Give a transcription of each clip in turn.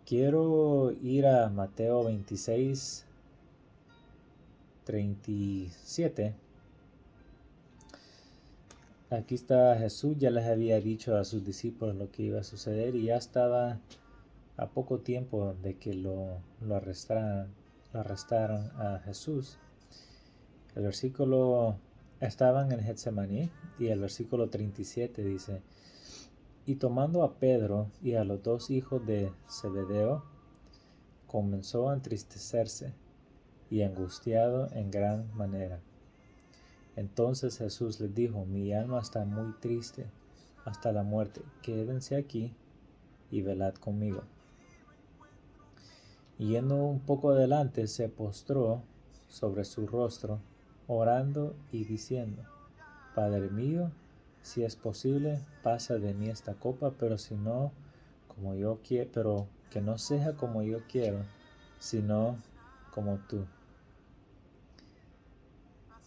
Quiero ir a Mateo 26, 37. Aquí está Jesús, ya les había dicho a sus discípulos lo que iba a suceder y ya estaba a poco tiempo de que lo arrestaron a Jesús. El versículo estaban en Getsemaní y el versículo 37 dice: y tomando a Pedro y a los dos hijos de Zebedeo, comenzó a entristecerse y angustiado en gran manera. Entonces Jesús les dijo: mi alma está muy triste hasta la muerte, quédense aquí y velad conmigo. Y yendo un poco adelante, se postró sobre su rostro, orando y diciendo: Padre mío, si es posible, pasa de mí esta copa, pero si no, como yo quiero, pero que no sea como yo quiero, sino como tú.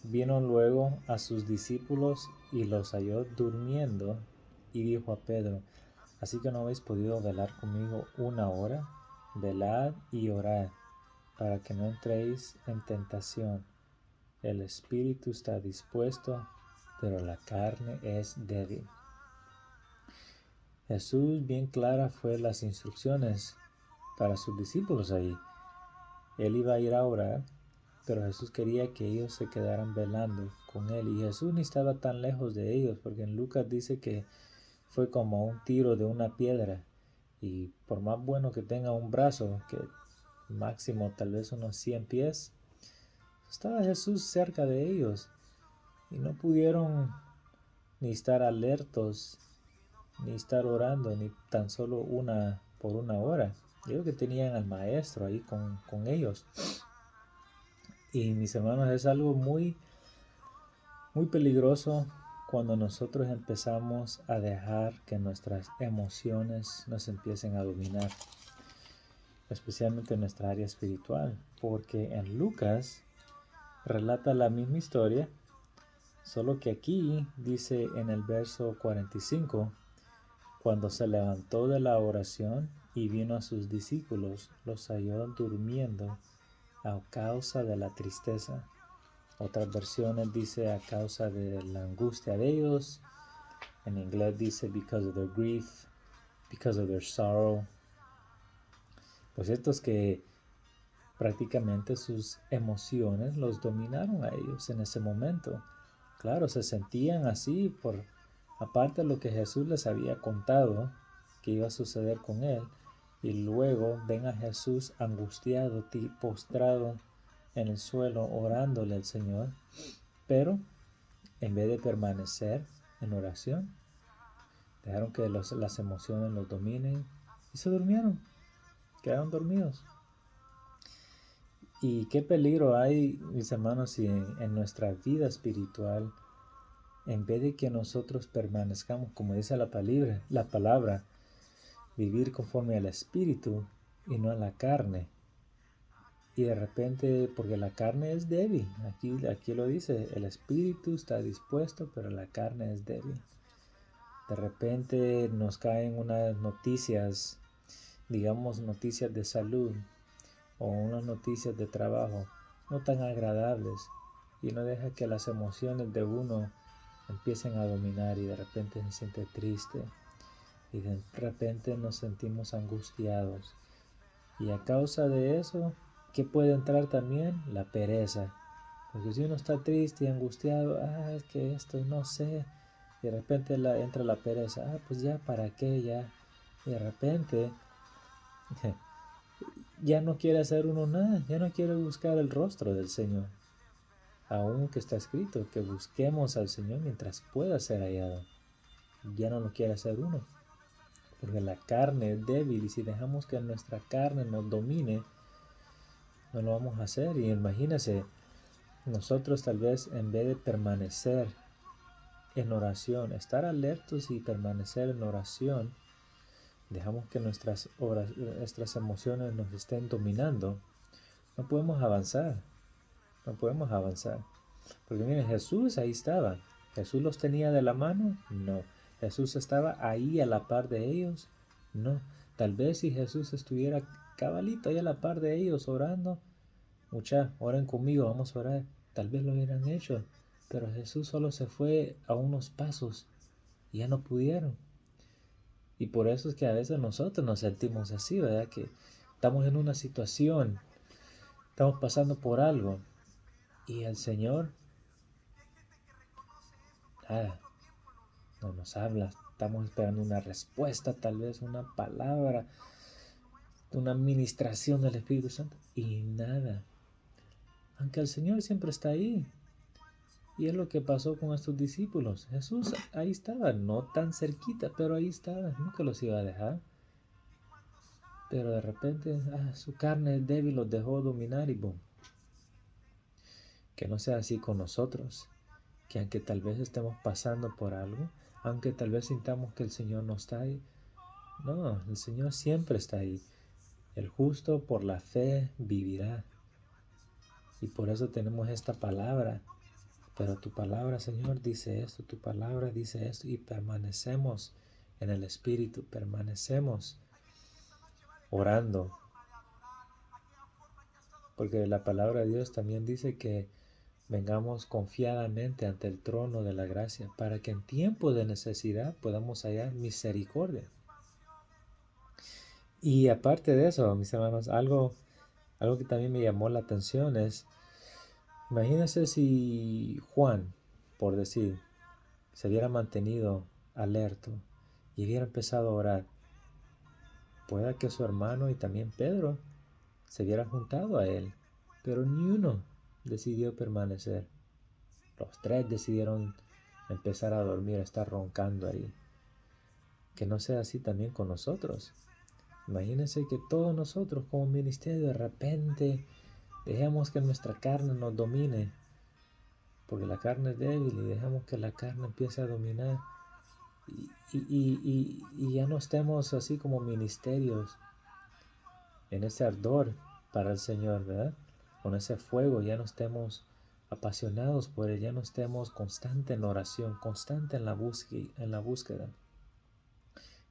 Vino luego a sus discípulos y los halló durmiendo, y dijo a Pedro: ¿así que no habéis podido velar conmigo una hora? Velad y orad, para que no entréis en tentación. El espíritu está dispuesto, pero la carne es débil. Jesús bien clara fue las instrucciones para sus discípulos ahí. Él iba a ir a orar, pero Jesús quería que ellos se quedaran velando con él. Y Jesús ni estaba tan lejos de ellos, porque en Lucas dice que fue como un tiro de una piedra. Y por más bueno que tenga un brazo, que máximo tal vez unos 100 pies, estaba Jesús cerca de ellos. Y no pudieron ni estar alertos, ni estar orando, ni tan solo por una hora. Yo creo que tenían al maestro ahí con ellos. Y mis hermanos, es algo muy, muy peligroso cuando nosotros empezamos a dejar que nuestras emociones nos empiecen a dominar, especialmente en nuestra área espiritual, porque en Lucas relata la misma historia, solo que aquí dice en el verso 45: cuando se levantó de la oración y vino a sus discípulos, los halló durmiendo a causa de la tristeza. Otras versiones dice a causa de la angustia de ellos. En inglés dice because of their grief, because of their sorrow. Pues cierto es que prácticamente sus emociones los dominaron a ellos en ese momento. Claro, se sentían así aparte de lo que Jesús les había contado que iba a suceder con él, y luego ven a Jesús angustiado, postrado en el suelo, orándole al Señor, pero en vez de permanecer en oración, dejaron que las emociones los dominen y se durmieron, quedaron dormidos. Y qué peligro hay, mis hermanos, si en nuestra vida espiritual, en vez de que nosotros permanezcamos, como dice la palabra, vivir conforme al espíritu y no a la carne. Y de repente, porque la carne es débil, aquí lo dice, el espíritu está dispuesto, pero la carne es débil. De repente nos caen unas noticias, digamos noticias de salud o unas noticias de trabajo no tan agradables, y no deja que las emociones de uno empiecen a dominar, y de repente se siente triste y de repente nos sentimos angustiados, y a causa de eso, ¿qué puede entrar también? La pereza. Porque si uno está triste y angustiado, es que esto no sé, y de repente entra la pereza, pues ya para qué, ya, y de repente ya no quiere hacer uno nada, ya no quiere buscar el rostro del Señor, aún que está escrito que busquemos al Señor mientras pueda ser hallado. Ya no lo quiere hacer uno, porque la carne es débil, y si dejamos que nuestra carne nos domine, no lo vamos a hacer. Y imagínense, nosotros tal vez en vez de permanecer en oración, estar alertos y permanecer en oración, dejamos que nuestras emociones nos estén dominando. No podemos avanzar, no podemos avanzar. Porque miren, Jesús ahí estaba. ¿Jesús los tenía de la mano? No. ¿Jesús estaba ahí a la par de ellos? No. Tal vez si Jesús estuviera cabalito ahí a la par de ellos orando, mucha, oren conmigo, vamos a orar. Tal vez lo hubieran hecho, pero Jesús solo se fue a unos pasos y ya no pudieron. Y por eso es que a veces nosotros nos sentimos así, ¿verdad? Que estamos en una situación, estamos pasando por algo y el Señor, nada, no nos habla. Estamos esperando una respuesta, tal vez una palabra, una administración del Espíritu Santo y nada. Aunque el Señor siempre está ahí. Y es lo que pasó con estos discípulos. Jesús ahí estaba, no tan cerquita, pero ahí estaba. Nunca los iba a dejar. Pero de repente su carne débil los dejó dominar y boom. Que no sea así con nosotros. Que aunque tal vez estemos pasando por algo, aunque tal vez sintamos que el Señor no está ahí, no, el Señor siempre está ahí. El justo por la fe vivirá. Y por eso tenemos esta palabra. Pero tu palabra, Señor, dice esto, tu palabra dice esto, y permanecemos en el Espíritu, permanecemos orando. Porque la palabra de Dios también dice que vengamos confiadamente ante el trono de la gracia, para que en tiempo de necesidad podamos hallar misericordia. Y aparte de eso, mis hermanos, algo que también me llamó la atención es, imagínense si Juan, por decir, se hubiera mantenido alerta y hubiera empezado a orar. Pueda que su hermano y también Pedro se hubieran juntado a él, pero ni uno decidió permanecer. Los tres decidieron empezar a dormir, a estar roncando ahí. Que no sea así también con nosotros. Imagínense que todos nosotros como ministerio de repente dejemos que nuestra carne nos domine, porque la carne es débil y dejamos que la carne empiece a dominar y ya no estemos así como ministerios en ese ardor para el Señor, ¿verdad? Con ese fuego ya no estemos apasionados por Él, ya no estemos constante en oración, constante en la búsqueda.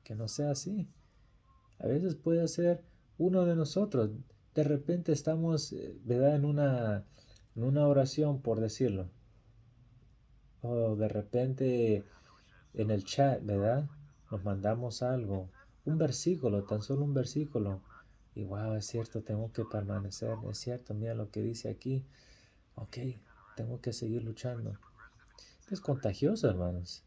Que no sea así. A veces puede ser uno de nosotros. De repente estamos, ¿verdad? En una oración, por decirlo. O de repente en el chat, ¿verdad? Nos mandamos algo. Un versículo, tan solo un versículo. Y wow, es cierto, tengo que permanecer. Es cierto, mira lo que dice aquí. Ok, tengo que seguir luchando. Es contagioso, hermanos.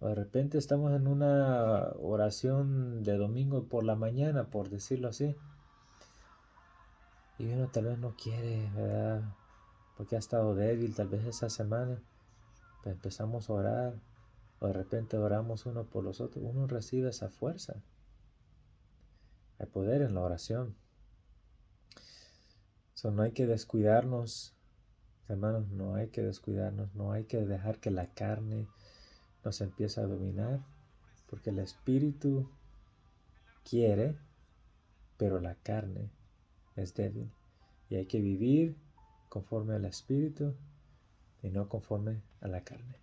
O de repente estamos en una oración de domingo por la mañana, por decirlo así. Y uno tal vez no quiere, ¿verdad? Porque ha estado débil tal vez esa semana. Pero empezamos a orar. O de repente oramos uno por los otros. Uno recibe esa fuerza. Hay poder en la oración. No hay que descuidarnos, hermanos, no hay que descuidarnos. No hay que dejar que la carne nos empiece a dominar. Porque el espíritu quiere, pero la carne es débil. Y hay que vivir conforme al espíritu y no conforme a la carne.